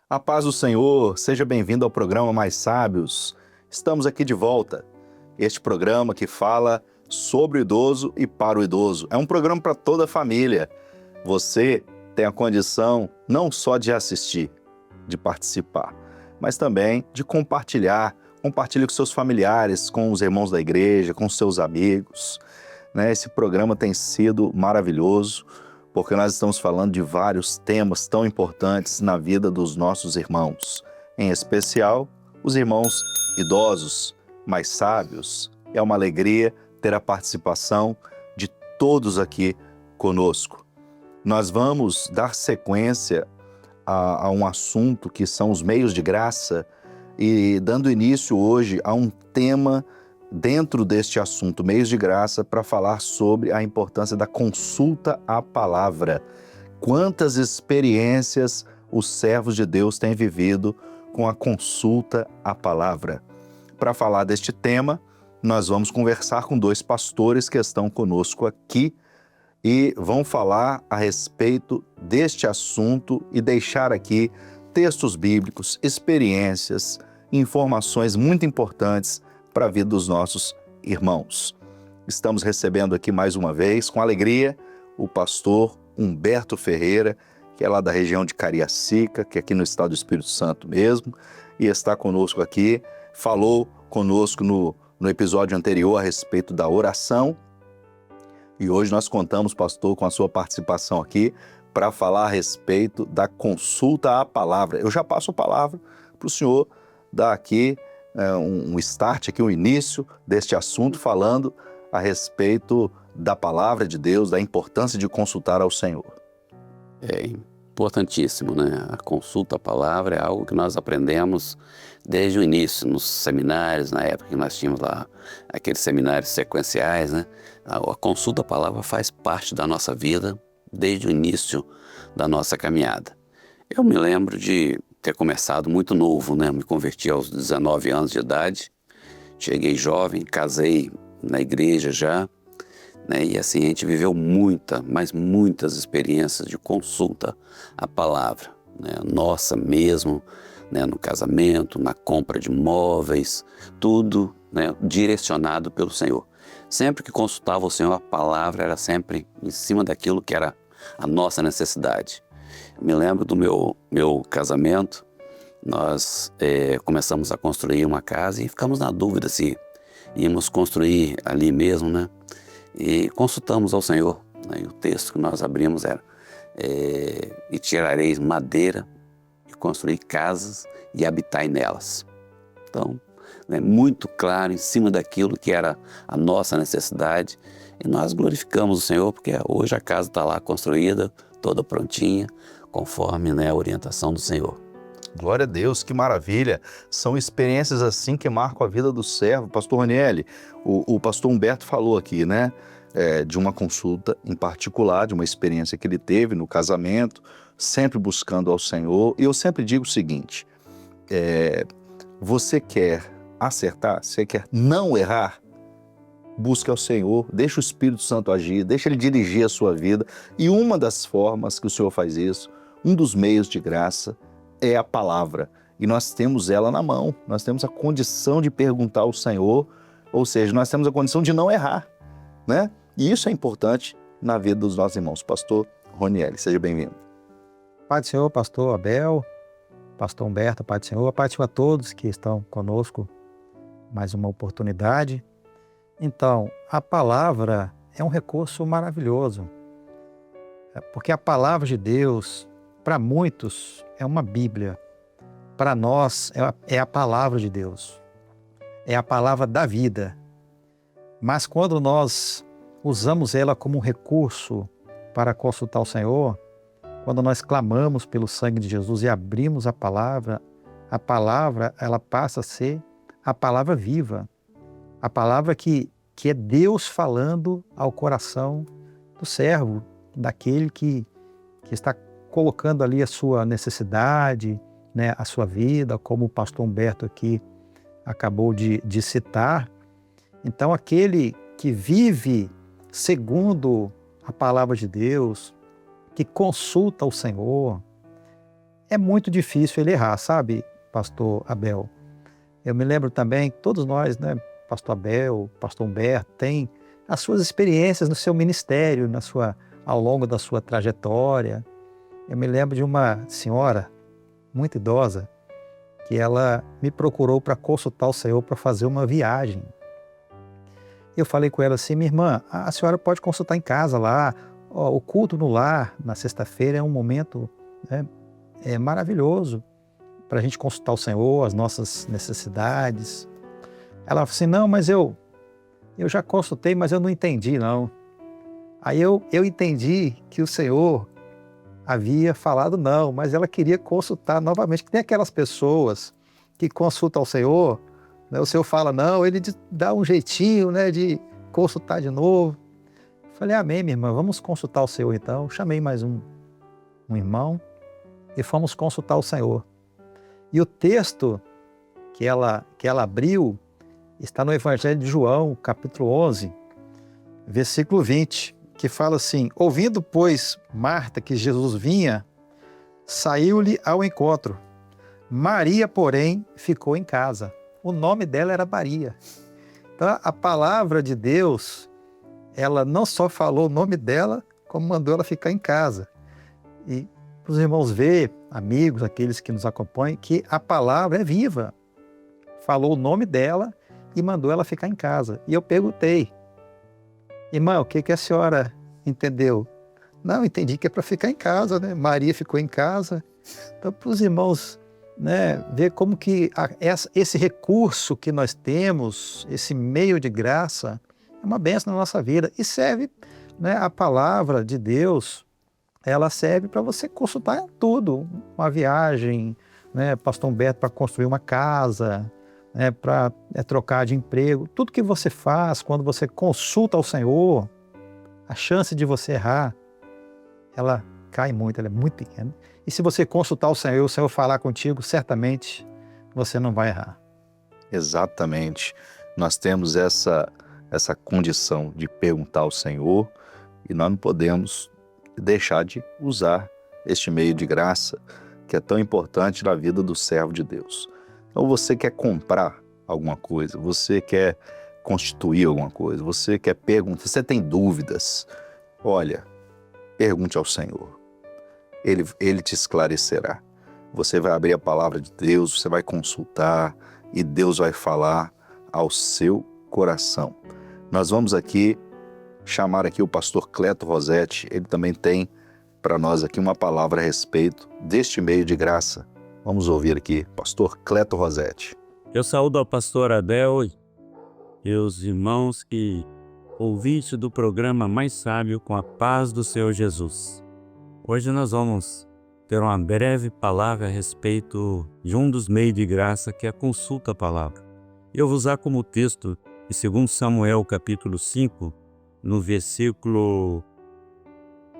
A paz do Senhor, seja bem-vindo ao programa Mais Sábios. Estamos aqui de volta. Este programa que fala sobre o idoso e para o idoso. É um programa para toda a família. Você tem a condição não só de assistir, de participar, mas também de compartilhar. Compartilhe com seus familiares, com os irmãos da igreja, com seus amigos. Esse programa tem sido maravilhoso, porque nós estamos falando de vários temas tão importantes na vida dos nossos irmãos, em especial os irmãos idosos, mais sábios. É uma alegria ter a participação de todos aqui conosco. Nós vamos dar sequência a um assunto que são os meios de graça e dando início hoje a um tema dentro deste assunto, meios de graça, para falar sobre a importância da consulta à palavra. Quantas experiências os servos de Deus têm vivido com a consulta à palavra? Para falar deste tema, nós vamos conversar com dois pastores que estão conosco aqui e vão falar a respeito deste assunto e deixar aqui textos bíblicos, experiências, informações muito importantes para a vida dos nossos irmãos. Estamos recebendo aqui mais uma vez, com alegria, o pastor Humberto Ferreira, que é lá da região de Cariacica, que é aqui no estado do Espírito Santo mesmo, e está conosco aqui, falou conosco no episódio anterior a respeito da oração, e hoje nós contamos, pastor, com a sua participação aqui para falar a respeito da consulta à palavra. Eu já passo a palavra para o senhor dar aqui um start, aqui, um início deste assunto, falando a respeito da palavra de Deus, da importância de consultar ao Senhor. É importantíssimo, né? A consulta à palavra é algo que nós aprendemos desde o início, nos seminários, na época que nós tínhamos lá aqueles seminários sequenciais, né? A consulta à palavra faz parte da nossa vida desde o início da nossa caminhada. Eu me lembro de ter começado muito novo, né? Me converti aos 19 anos de idade, cheguei jovem, casei na igreja já, né? E assim a gente viveu muitas experiências de consulta à palavra, né? Nossa mesmo, né? No casamento, na compra de móveis, tudo, né? Direcionado pelo Senhor. Sempre que consultava o Senhor, a palavra era sempre em cima daquilo que era a nossa necessidade. Me lembro do meu casamento, nós começamos a construir uma casa e ficamos na dúvida se íamos construir ali mesmo, né? E consultamos ao Senhor, né? E o texto que nós abrimos era e tirareis madeira e construir casas e habitai nelas. Então, né, muito claro em cima daquilo que era a nossa necessidade, e nós glorificamos o Senhor porque hoje a casa está lá construída, toda prontinha, conforme, né, a orientação do Senhor. Glória a Deus, que maravilha! São experiências assim que marcam a vida do servo. Pastor Ranieri, o pastor Humberto falou aqui, né, de uma consulta em particular, de uma experiência que ele teve no casamento, sempre buscando ao Senhor. E eu sempre digo o seguinte, você quer acertar, você quer não errar, busque ao Senhor, deixa o Espírito Santo agir, deixa Ele dirigir a sua vida. E uma das formas que o Senhor faz isso, um dos meios de graça, é a palavra. E nós temos ela na mão, nós temos a condição de perguntar ao Senhor, ou seja, nós temos a condição de não errar, né? E isso é importante na vida dos nossos irmãos. Pastor Ronieli, seja bem-vindo. Pai do Senhor, pastor Abel, pastor Humberto, Pai do Senhor, Pai do Senhor a todos que estão conosco, mais uma oportunidade. Então, a palavra é um recurso maravilhoso, porque a palavra de Deus, para muitos, é uma Bíblia. Para nós, é a palavra de Deus. É a palavra da vida. Mas quando nós usamos ela como um recurso para consultar o Senhor, quando nós clamamos pelo sangue de Jesus e abrimos a palavra, ela passa a ser a palavra viva. A palavra que é Deus falando ao coração do servo, daquele que está colocando ali a sua necessidade, né, a sua vida, como o pastor Humberto aqui acabou de citar. Então, aquele que vive segundo a palavra de Deus, que consulta o Senhor, é muito difícil ele errar, sabe, pastor Abel? Eu me lembro também, todos nós, né, pastor Abel, pastor Humberto, tem as suas experiências no seu ministério, ao longo da sua trajetória. Eu me lembro de uma senhora muito idosa que ela me procurou para consultar o Senhor para fazer uma viagem. Eu falei com ela assim: minha irmã, a senhora pode consultar em casa lá, ó, o culto no lar na sexta-feira é um momento, né, maravilhoso para a gente consultar o Senhor, as nossas necessidades. Ela falou assim: não, mas eu já consultei, mas eu não entendi não. Aí eu entendi que o Senhor havia falado não, mas ela queria consultar novamente, que tem aquelas pessoas que consultam ao Senhor, né, o Senhor fala não, ele dá um jeitinho, né, de consultar de novo. Falei: amém, minha irmã, vamos consultar o Senhor então. Chamei mais um irmão e fomos consultar o Senhor. E o texto que ela abriu está no Evangelho de João, capítulo 11, versículo 20, que fala assim: ouvindo, pois, Marta que Jesus vinha, saiu-lhe ao encontro. Maria, porém, ficou em casa. O nome dela era Maria. Então, a palavra de Deus, ela não só falou o nome dela, como mandou ela ficar em casa. E para os irmãos ver, amigos, aqueles que nos acompanham, que a palavra é viva. Falou o nome dela e mandou ela ficar em casa. E eu perguntei: irmã, o que a senhora entendeu? Não, entendi que é para ficar em casa, né? Maria ficou em casa. Então, para os irmãos, né, ver como que esse recurso que nós temos, esse meio de graça, é uma bênção na nossa vida. E serve, né, a palavra de Deus, ela serve para você consultar tudo. Uma viagem, né, pastor Humberto, para construir uma casa, né, para trocar de emprego. Tudo que você faz, quando você consulta ao Senhor, a chance de você errar, ela cai muito, ela é muito pequena. E se você consultar o Senhor falar contigo, certamente você não vai errar. Exatamente. Nós temos essa condição de perguntar ao Senhor e nós não podemos deixar de usar este meio de graça que é tão importante na vida do servo de Deus. Então você quer comprar alguma coisa, você quer constituir alguma coisa, você quer perguntar, você tem dúvidas, olha, pergunte ao Senhor. Ele te esclarecerá. Você vai abrir a palavra de Deus, você vai consultar e Deus vai falar ao seu coração. Nós vamos aqui chamar aqui o pastor Cleto Rosetti. Ele também tem para nós aqui uma palavra a respeito deste meio de graça. Vamos ouvir aqui, pastor Cleto Rosetti. Eu saúdo ao pastor Abel e os irmãos e ouvintes do programa Mais Sábio com a paz do Senhor Jesus. Hoje nós vamos ter uma breve palavra a respeito de um dos meios de graça, que é a consulta à palavra. Eu vou usar como texto em 2 Samuel capítulo 5, no versículo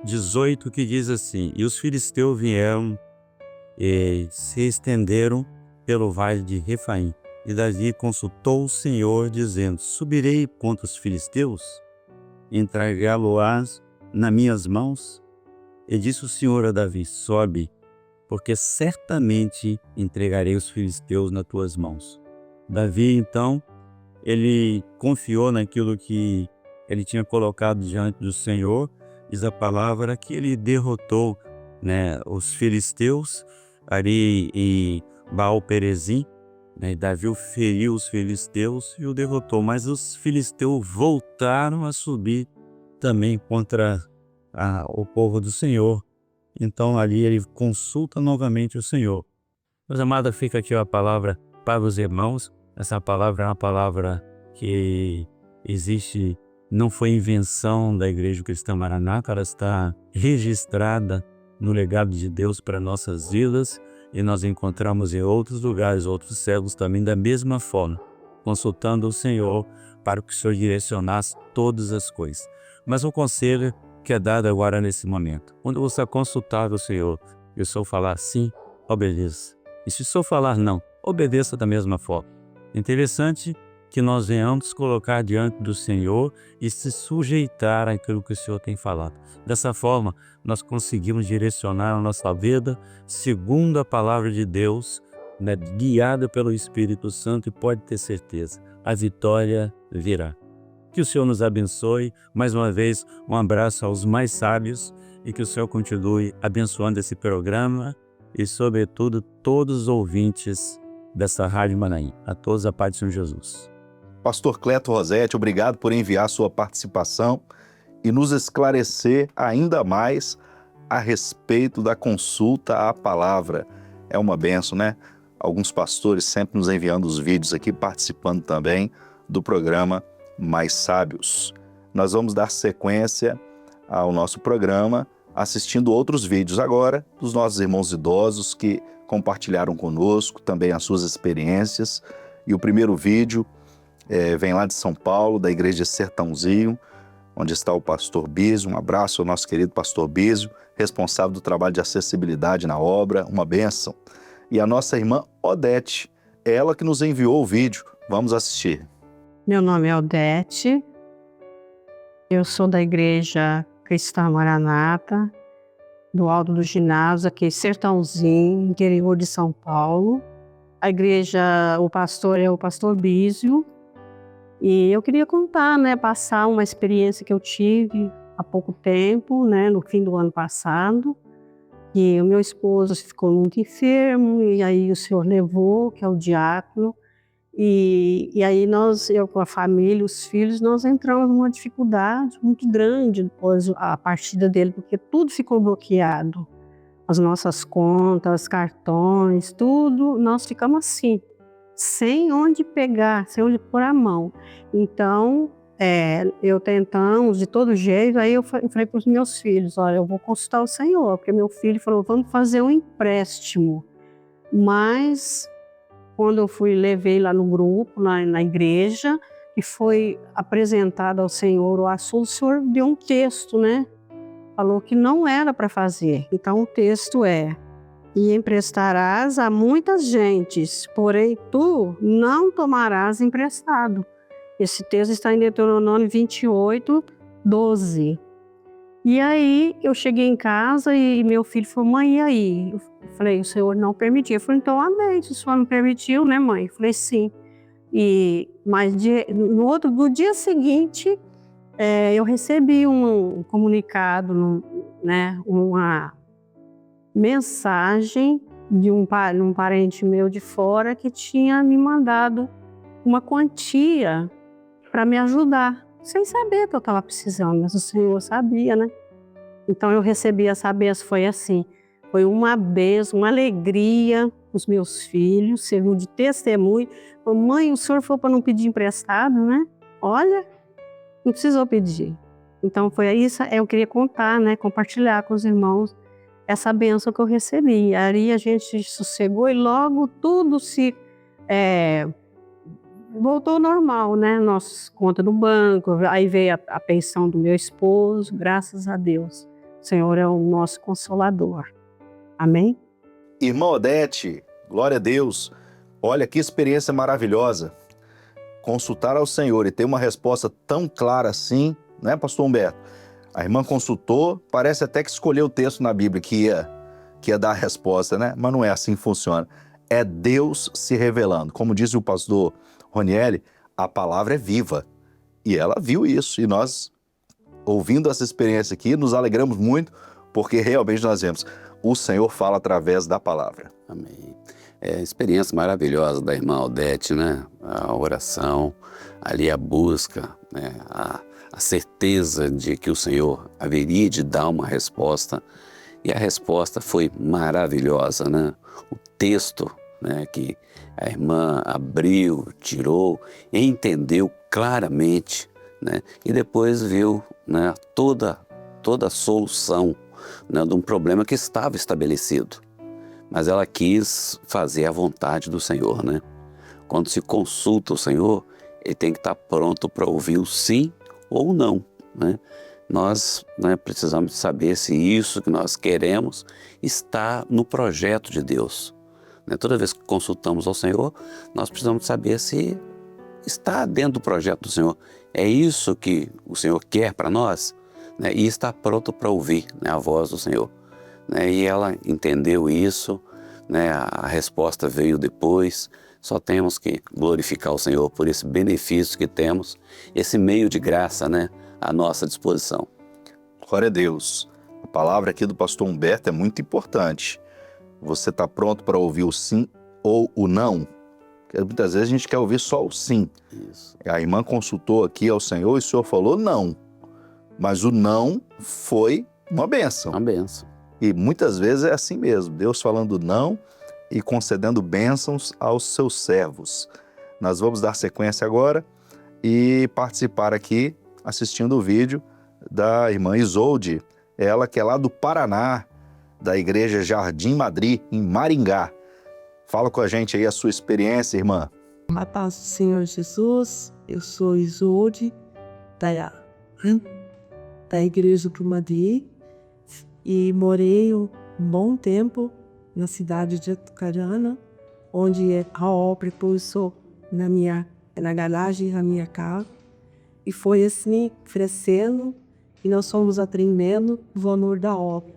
18, que diz assim: e os filisteus vieram e se estenderam pelo vale de Refaim. E Davi consultou o Senhor, dizendo: subirei contra os filisteus, entregá-lo-ás nas minhas mãos? E disse o Senhor a Davi: sobe, porque certamente entregarei os filisteus nas tuas mãos. Davi, então, ele confiou naquilo que ele tinha colocado diante do Senhor. Diz a palavra que ele derrotou, né, os filisteus ali em Baal-Perazim, né? Davi feriu os filisteus e o derrotou, mas os filisteus voltaram a subir também contra o povo do Senhor. Então ali ele consulta novamente o Senhor. Meus amados, fica aqui a palavra para os irmãos. Essa palavra é uma palavra que existe, não foi invenção da Igreja Cristã Maranata, ela está registrada no legado de Deus para nossas vidas, e nós encontramos em outros lugares, outros servos também da mesma forma, consultando o Senhor para que o Senhor direcionasse todas as coisas. Mas o conselho que é dado agora nesse momento, quando você consultar o Senhor e o Senhor falar sim, obedeça. E se o Senhor falar não, obedeça da mesma forma. Interessante que nós venhamos colocar diante do Senhor e se sujeitar àquilo que o Senhor tem falado. Dessa forma, nós conseguimos direcionar a nossa vida segundo a palavra de Deus, né, guiada pelo Espírito Santo, e pode ter certeza, a vitória virá. Que o Senhor nos abençoe. Mais uma vez, um abraço aos mais sábios e que o Senhor continue abençoando esse programa e, sobretudo, todos os ouvintes dessa Rádio Manaim. A todos a paz do Senhor Jesus. Pastor Cleto Rosetti, obrigado por enviar sua participação e nos esclarecer ainda mais a respeito da consulta à palavra. É uma bênção, né? Alguns pastores sempre nos enviando os vídeos aqui, participando também do programa Mais Sábios. Nós vamos dar sequência ao nosso programa, assistindo outros vídeos agora dos nossos irmãos idosos que compartilharam conosco também as suas experiências. E o primeiro vídeo vem lá de São Paulo, da Igreja de Sertãozinho, onde está o pastor Bísio. Um abraço ao nosso querido pastor Bísio, responsável do trabalho de acessibilidade na obra, uma bênção. E a nossa irmã Odete, ela que nos enviou o vídeo. Vamos assistir. Meu nome é Odete, eu sou da Igreja Cristã Maranata, do Alto do Ginásio, aqui Sertãozinho, interior de São Paulo. A igreja, o pastor é o pastor Bísio. E eu queria contar, passar uma experiência que eu tive há pouco tempo, no fim do ano passado. E o meu esposo ficou muito enfermo, e aí o Senhor levou, que é o diácono. E aí eu com a família, os filhos, nós entramos numa dificuldade muito grande depois a partida dele, porque tudo ficou bloqueado. As nossas contas, cartões, tudo, nós ficamos assim, sem onde pegar, sem onde pôr a mão. Então, eu tentamos de todo jeito, aí eu falei para os meus filhos, olha, eu vou consultar o Senhor, porque meu filho falou, vamos fazer um empréstimo. Mas, quando eu levei lá no grupo, na igreja, e foi apresentado ao Senhor o assunto, o Senhor deu um texto, Falou que não era para fazer. Então, o texto é, e emprestarás a muitas gentes, porém tu não tomarás emprestado. Esse texto está em Deuteronômio 28, 12. E aí, eu cheguei em casa e meu filho falou, mãe, e aí? Eu falei, o Senhor não permitiu. Eu falei, então, amém, se o Senhor não permitiu, mãe? Eu falei, sim. Mas no dia seguinte, eu recebi um comunicado, uma mensagem de um parente meu de fora que tinha me mandado uma quantia para me ajudar, sem saber que eu estava precisando, mas o Senhor sabia, Então eu recebi essa bênção, foi assim, foi uma bênção, uma alegria para os meus filhos, serviu de testemunho. Falei, mãe, o senhor foi para não pedir emprestado, Olha, não precisou pedir. Então foi isso, eu queria contar, compartilhar com os irmãos essa bênção que eu recebi. Aí a gente sossegou e logo tudo se voltou ao normal, Nossa conta no banco, aí veio a pensão do meu esposo, graças a Deus. O Senhor é o nosso consolador. Amém? Irmã Odete, glória a Deus. Olha que experiência maravilhosa. Consultar ao Senhor e ter uma resposta tão clara assim, pastor Humberto? A irmã consultou, parece até que escolheu o texto na Bíblia que ia dar a resposta, Mas não é assim que funciona. É Deus se revelando. Como diz o pastor Ronieli, a palavra é viva. E ela viu isso. E nós, ouvindo essa experiência aqui, nos alegramos muito, porque realmente nós vemos, o Senhor fala através da palavra. Amém. Experiência maravilhosa da irmã Odete, A oração, ali a busca, a certeza de que o Senhor haveria de dar uma resposta. E a resposta foi maravilhosa, O texto, que a irmã abriu, tirou, entendeu claramente, E depois viu, toda a solução, de um problema que estava estabelecido. Mas ela quis fazer a vontade do Senhor, Quando se consulta o Senhor, ele tem que estar pronto para ouvir o sim ou não, Nós precisamos saber se isso que nós queremos está no projeto de Deus. Toda vez que consultamos ao Senhor, nós precisamos saber se está dentro do projeto do Senhor. É isso que o Senhor quer para nós, né? E está pronto para ouvir, né, a voz do Senhor. Né? E ela entendeu isso, né? A resposta veio depois. Só temos que glorificar o Senhor por esse benefício que temos, esse meio de graça, né, à nossa disposição. Glória a Deus. A palavra aqui do pastor Humberto é muito importante. Você está pronto para ouvir o sim ou o não? Porque muitas vezes a gente quer ouvir só o sim. Isso. A irmã consultou aqui ao Senhor e o Senhor falou não. Mas o não foi uma bênção. Uma bênção. E muitas vezes é assim mesmo. Deus falando não e concedendo bênçãos aos seus servos. Nós vamos dar sequência agora e participar aqui assistindo o vídeo da irmã Isolde, ela que é lá do Paraná, da Igreja Jardim Madri, em Maringá. Fala com a gente aí a sua experiência, irmã. A paz do Senhor Jesus, eu sou Isolde, da Igreja do Madri, e morei um bom tempo na cidade de Tucarana, onde a obra começou na garagem da minha casa, e foi assim crescendo, e nós fomos aprendendo o valor da obra.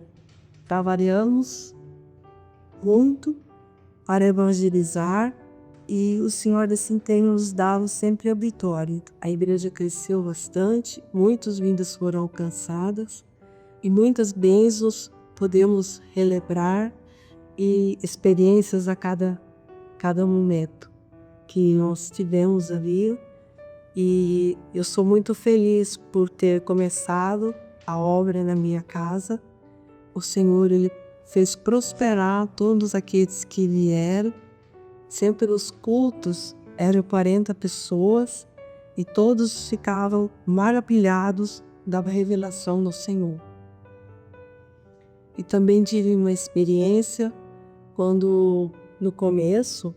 Trabalhamos muito para evangelizar, e o Senhor assim tem nos dado sempre a vitória. A igreja cresceu bastante, muitas vidas foram alcançadas, e muitas bênçãos podemos relembrar, e experiências a cada momento que nós tivemos ali. E eu sou muito feliz por ter começado a obra na minha casa. O Senhor, Ele fez prosperar todos aqueles que vieram. Sempre nos cultos eram 40 pessoas e todos ficavam maravilhados da revelação do Senhor. E também tive uma experiência quando, no começo,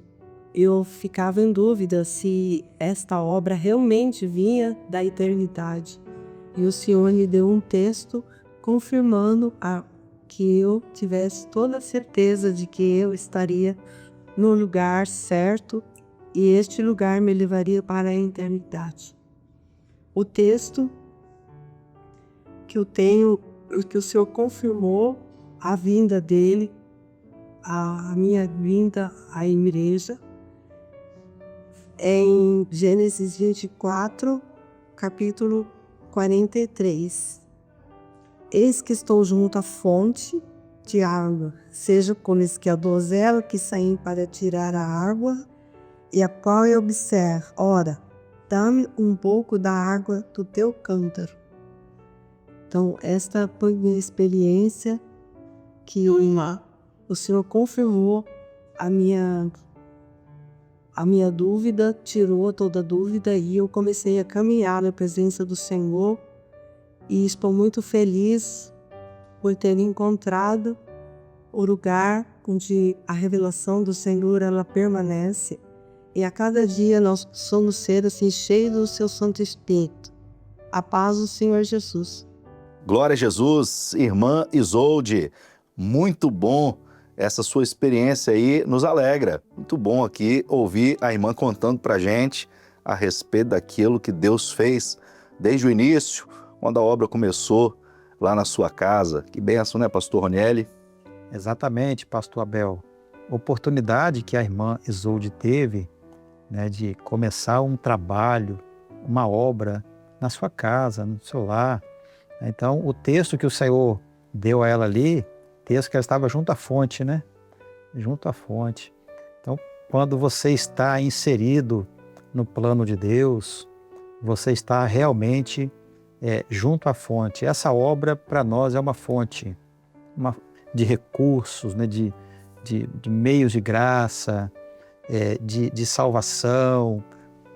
eu ficava em dúvida se esta obra realmente vinha da eternidade. E o Senhor me deu um texto confirmando que eu tivesse toda a certeza de que eu estaria no lugar certo e este lugar me levaria para a eternidade. O texto que eu tenho, que o Senhor confirmou a vinda dele, a minha vinda à igreja, é em Gênesis 24, capítulo 43. Eis que estou junto à fonte de água, seja com os que a donzela que saem para tirar a água, e a qual eu observo, ora, dá-me um pouco da água do teu cântaro. Então, esta foi minha experiência, que o Senhor confirmou a minha dúvida, tirou toda a dúvida, e eu comecei a caminhar na presença do Senhor, e estou muito feliz por ter encontrado o lugar onde a revelação do Senhor ela permanece, e a cada dia nós somos ser assim cheios do seu Santo Espírito. A paz do Senhor Jesus. Glória a Jesus, irmã Isolde. Muito bom essa sua experiência aí, nos alegra. Muito bom aqui ouvir a irmã contando pra gente a respeito daquilo que Deus fez desde o início, quando a obra começou lá na sua casa. Que bênção, né, pastor Ronieli? Exatamente, pastor Abel. Oportunidade que a irmã Isolde teve, né, de começar um trabalho, uma obra na sua casa, no seu lar. Então, o texto que o Senhor deu a ela ali, texto que ela estava junto à fonte, né? Junto à fonte. Então, quando você está inserido no plano de Deus, você está realmente junto à fonte. Essa obra, para nós, é uma fonte de recursos, né? de meios de graça, de salvação.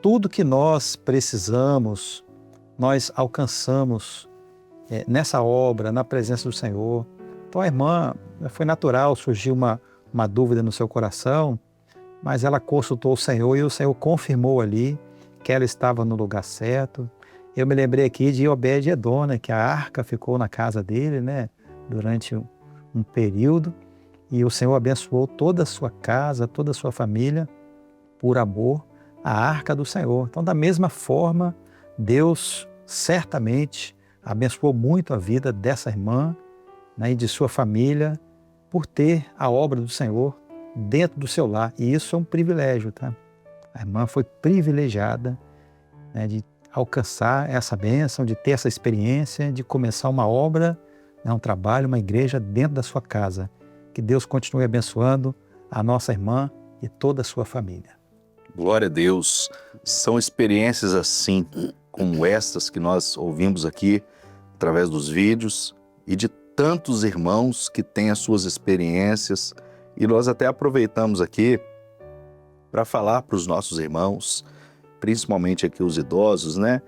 Tudo que nós precisamos, nós alcançamos nessa obra, na presença do Senhor. Então a irmã, foi natural, surgiu uma dúvida no seu coração, mas ela consultou o Senhor e o Senhor confirmou ali que ela estava no lugar certo. Eu me lembrei aqui de Obed-Edom, né, que a arca ficou na casa dele, né, durante um período, e o Senhor abençoou toda a sua casa, toda a sua família, por amor a arca do Senhor. Então, da mesma forma, Deus certamente abençoou muito a vida dessa irmã, né, e de sua família por ter a obra do Senhor dentro do seu lar. E isso é um privilégio, tá? A irmã foi privilegiada, né, de alcançar essa bênção, de ter essa experiência, de começar uma obra, né, um trabalho, uma igreja dentro da sua casa. Que Deus continue abençoando a nossa irmã e toda a sua família. Glória a Deus. São experiências assim, como estas que nós ouvimos aqui, através dos vídeos, e de tantos irmãos que têm as suas experiências. E nós até aproveitamos aqui para falar para os nossos irmãos, principalmente aqui os idosos, né,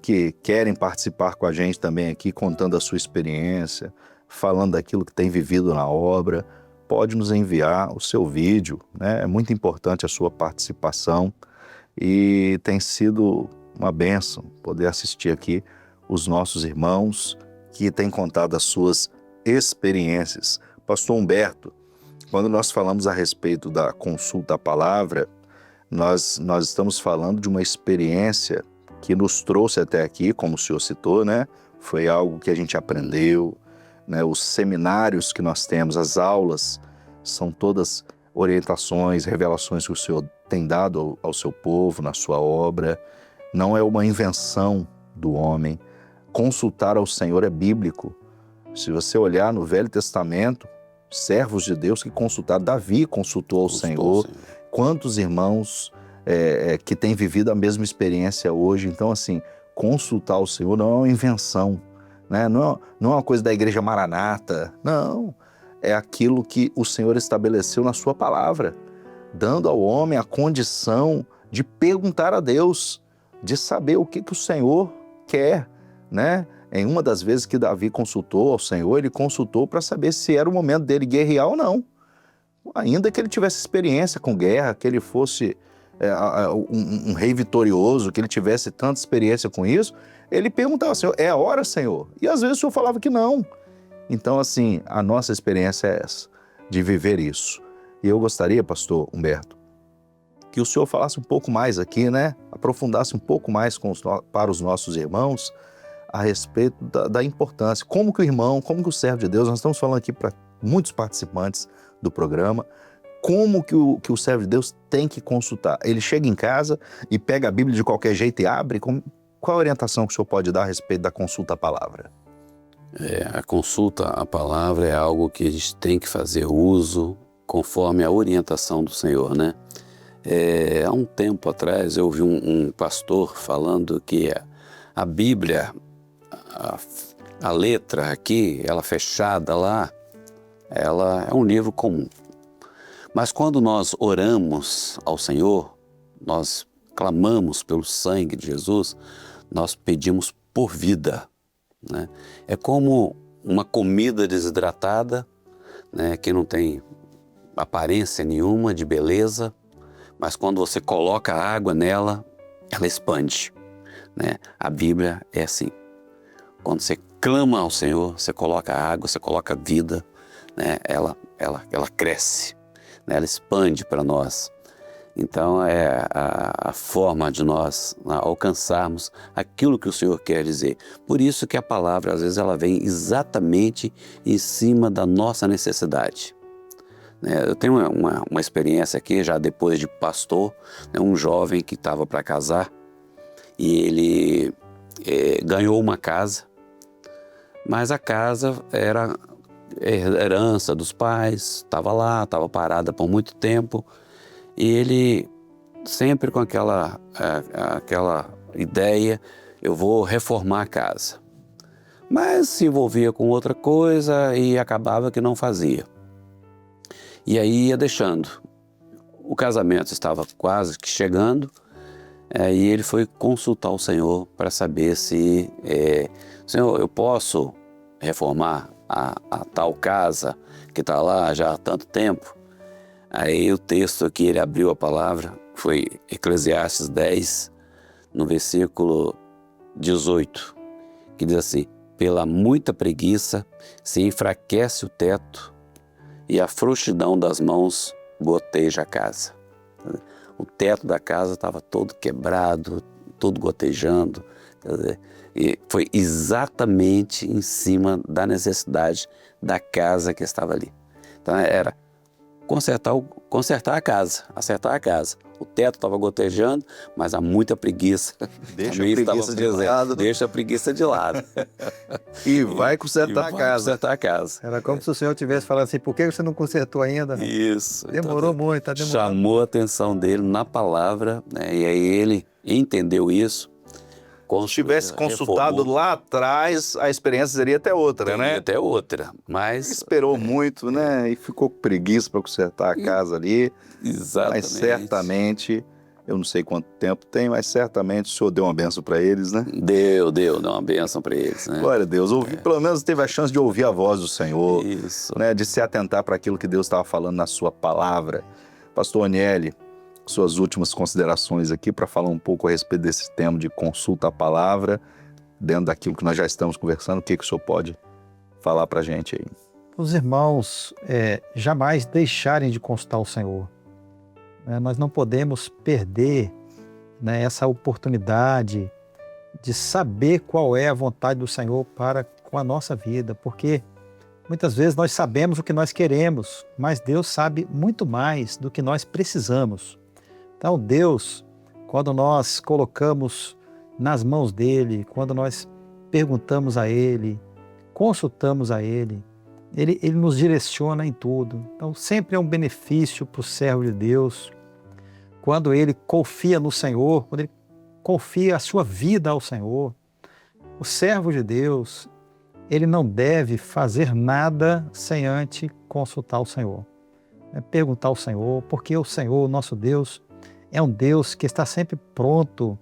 que querem participar com a gente também aqui, contando a sua experiência, falando daquilo que tem vivido na obra. Pode nos enviar o seu vídeo, né? É muito importante a sua participação e tem sido uma bênção poder assistir aqui os nossos irmãos que têm contado as suas experiências. Pastor Humberto, quando nós falamos a respeito da consulta à palavra, nós estamos falando de uma experiência que nos trouxe até aqui, como o senhor citou, né? Foi algo que a gente aprendeu, né? Os seminários que nós temos, as aulas, são todas orientações, revelações que o Senhor tem dado ao seu povo, na sua obra. Não é uma invenção do homem. Consultar ao Senhor é bíblico. Se você olhar no Velho Testamento, servos de Deus que consultaram, Davi consultou ao Senhor. Quantos irmãos que têm vivido a mesma experiência hoje. Então, assim, consultar o Senhor não é uma invenção, né? Não é uma coisa da Igreja Maranata, não. É aquilo que o Senhor estabeleceu na sua palavra, dando ao homem a condição de perguntar a Deus, de saber o que o Senhor quer, né? Em uma das vezes que Davi consultou ao Senhor, ele consultou para saber se era o momento dele guerrear ou não. Ainda que ele tivesse experiência com guerra, que ele fosse um rei vitorioso, que ele tivesse tanta experiência com isso, ele perguntava, Senhor, é a hora, Senhor? E às vezes o Senhor falava que não. Então, assim, a nossa experiência é essa, de viver isso. E eu gostaria, pastor Humberto, que o senhor falasse um pouco mais aqui, né? Aprofundasse um pouco mais para os nossos irmãos a respeito da importância. Como que o irmão, como que o servo de Deus, nós estamos falando aqui para muitos participantes do programa, como que o servo de Deus tem que consultar? Ele chega em casa e pega a Bíblia de qualquer jeito e abre? Qual a orientação que o senhor pode dar a respeito da consulta à palavra? A consulta à palavra é algo que a gente tem que fazer uso conforme a orientação do Senhor, né? Há um tempo atrás eu ouvi um pastor falando que a Bíblia, a letra aqui, ela fechada lá, ela é um livro comum. Mas quando nós oramos ao Senhor, nós clamamos pelo sangue de Jesus, nós pedimos por vida, né? É como uma comida desidratada, né, que não tem aparência nenhuma de beleza, mas quando você coloca água nela, ela expande, né? A Bíblia é assim. Quando você clama ao Senhor, você coloca água, você coloca vida, né? Ela cresce, né? Ela expande para nós. Então é a forma de nós alcançarmos aquilo que o Senhor quer dizer. Por isso que a palavra, às vezes, ela vem exatamente em cima da nossa necessidade. Eu tenho uma experiência aqui, já depois de pastor, né, um jovem que estava para casar e ele ganhou uma casa, mas a casa era herança dos pais, estava lá, estava parada por muito tempo. E ele sempre com aquela ideia, eu vou reformar a casa. Mas se envolvia com outra coisa e acabava que não fazia. E aí ia deixando. O casamento estava quase que chegando, e ele foi consultar o Senhor para saber se, Senhor, eu posso reformar a tal casa que está lá já há tanto tempo? Aí o texto que ele abriu a palavra foi Eclesiastes 10, no versículo 18, que diz assim: pela muita preguiça se enfraquece o teto e a frouxidão das mãos goteja a casa. o teto da casa estava todo quebrado, todo gotejando. Quer dizer, e foi exatamente em cima da necessidade da casa que estava ali. Então era consertar a casa, acertar a casa. O teto estava gotejando, mas há muita preguiça. Deixa a Também estava preguiça de dizendo, lado. Deixa a preguiça de lado. E vai consertar a Vai casa. consertar a casa. Era como se o Senhor estivesse falando assim, por que você não consertou ainda? Isso. Demorou muito, tá demorando. Chamou a atenção dele na palavra, né? E aí ele entendeu isso. Se tivesse consultado lá atrás, a experiência seria até outra, né? Até outra, mas... Esperou muito, né? E ficou com preguiça para consertar a casa ali. Exatamente. Mas certamente, eu não sei quanto tempo tem, mas certamente o Senhor deu uma benção para eles, né? Deu uma bênção para eles, né? Glória a Deus. Pelo menos teve a chance de ouvir a voz do Senhor, Isso. né? De se atentar para aquilo que Deus estava falando na sua palavra. Pastor Onieli, suas últimas considerações aqui para falar um pouco a respeito desse tema de consulta à palavra, dentro daquilo que nós já estamos conversando, o que o senhor pode falar para a gente aí? Os irmãos jamais deixarem de consultar o Senhor. Nós não podemos perder, né, essa oportunidade de saber qual é a vontade do Senhor para com a nossa vida, porque muitas vezes nós sabemos o que nós queremos, mas Deus sabe muito mais do que nós precisamos. Então Deus, quando nós colocamos nas mãos dele, quando nós perguntamos a ele, consultamos a ele, ele nos direciona em tudo. Então sempre é um benefício para o servo de Deus, quando ele confia no Senhor, quando ele confia a sua vida ao Senhor. O servo de Deus, ele não deve fazer nada sem antes consultar o Senhor. Perguntar ao Senhor, porque o Senhor, nosso Deus, é um Deus que está sempre pronto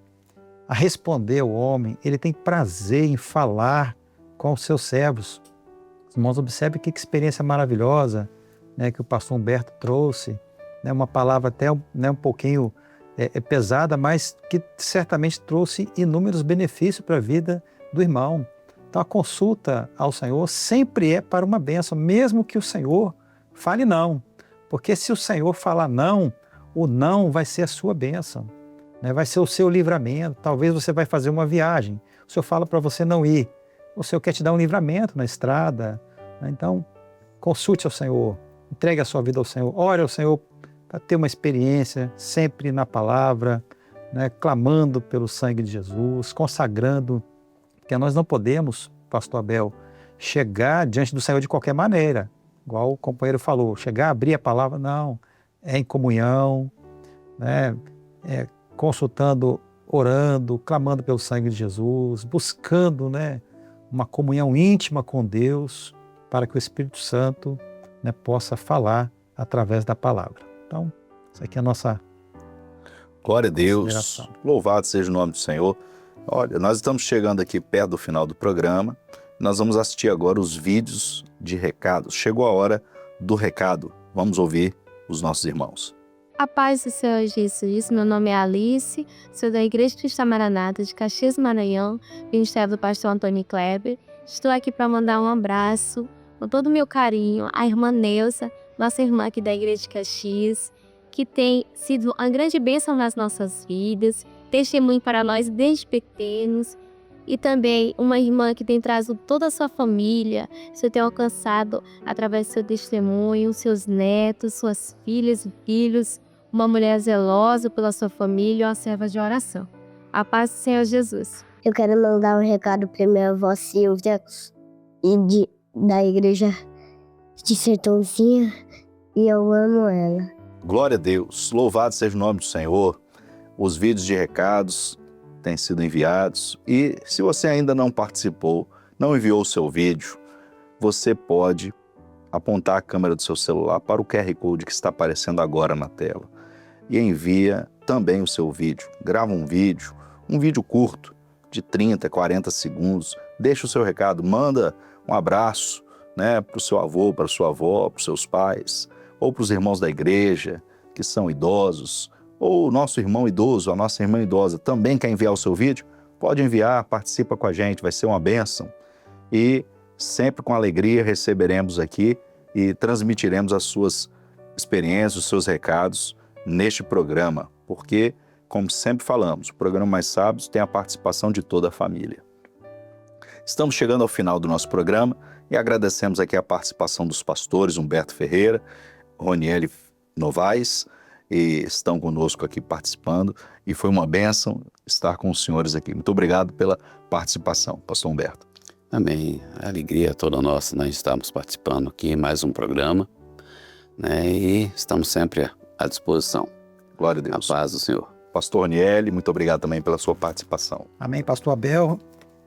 a responder ao homem. Ele tem prazer em falar com os seus servos. Os irmãos, observem que experiência maravilhosa, né, que o pastor Humberto trouxe, né, uma palavra até um pouquinho pesada, mas que certamente trouxe inúmeros benefícios para a vida do irmão. Então a consulta ao Senhor sempre é para uma bênção, mesmo que o Senhor fale não. Porque se o Senhor falar não, o não vai ser a sua bênção, né? Vai ser o seu livramento. Talvez você vai fazer uma viagem, o Senhor fala para você não ir, o Senhor quer te dar um livramento na estrada, né? Então consulte ao Senhor, entregue a sua vida ao Senhor, ore ao Senhor para ter uma experiência sempre na palavra, né? Clamando pelo sangue de Jesus, consagrando, porque nós não podemos, pastor Abel, chegar diante do Senhor de qualquer maneira, igual o companheiro falou, chegar, abrir a palavra, não. É em comunhão, né? Consultando, orando, clamando pelo sangue de Jesus, buscando, né, uma comunhão íntima com Deus, para que o Espírito Santo, né, possa falar através da palavra. Então, isso aqui é a nossa Glória a Deus, consideração. Louvado seja o nome do Senhor. Olha, nós estamos chegando aqui perto do final do programa, nós vamos assistir agora os vídeos de recados. Chegou a hora do recado, vamos ouvir os nossos irmãos. A paz do Senhor Jesus, meu nome é Alice, sou da Igreja Cristã Maranata de Caxias, Maranhão, ministério do pastor Antônio Kleber. Estou aqui para mandar um abraço com todo o meu carinho à irmã Neuza, nossa irmã aqui da Igreja de Caxias, que tem sido uma grande bênção nas nossas vidas, testemunho para nós desde pequenos, e também uma irmã que tem trazido toda a sua família, você tem alcançado através do seu testemunho, seus netos, suas filhas e filhos, uma mulher zelosa pela sua família, uma serva de oração. A paz do Senhor Jesus. Eu quero mandar um recado para minha avó Silvia da igreja de Sertãozinho, e eu amo ela. Glória a Deus, louvado seja o nome do Senhor. Os vídeos de recados têm sido enviados, e se você ainda não participou, não enviou o seu vídeo, você pode apontar a câmera do seu celular para o QR Code que está aparecendo agora na tela e envia também o seu vídeo. Grava um vídeo curto de 30, 40 segundos, deixa o seu recado, manda um abraço, né, para o seu avô, para a sua avó, para os seus pais, ou para os irmãos da igreja que são idosos, ou o nosso irmão idoso, a nossa irmã idosa também quer enviar o seu vídeo, pode enviar, participa com a gente, vai ser uma bênção. E sempre com alegria receberemos aqui e transmitiremos as suas experiências, os seus recados neste programa, porque, como sempre falamos, o programa Mais Sábios tem a participação de toda a família. Estamos chegando ao final do nosso programa e agradecemos aqui a participação dos pastores Humberto Ferreira, Roniele Novaes, e estão conosco aqui participando, e foi uma bênção estar com os senhores aqui. Muito obrigado pela participação, pastor Humberto. Amém. A alegria é toda nossa, nós estamos participando aqui em mais um programa, né? E estamos sempre à disposição. Glória a Deus. A paz do Senhor. Pastor Roniele, muito obrigado também pela sua participação. Amém, pastor Abel.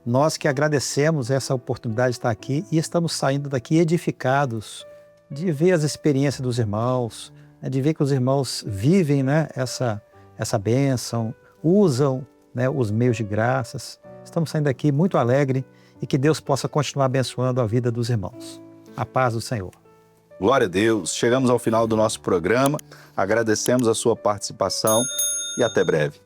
Nós que agradecemos essa oportunidade de estar aqui e estamos saindo daqui edificados de ver as experiências dos irmãos, né, de ver que os irmãos vivem, né, essa bênção, usam, né, os meios de graças. Estamos saindo daqui muito alegre e que Deus possa continuar abençoando a vida dos irmãos. A paz do Senhor. Glória a Deus. Chegamos ao final do nosso programa. Agradecemos a sua participação e até breve.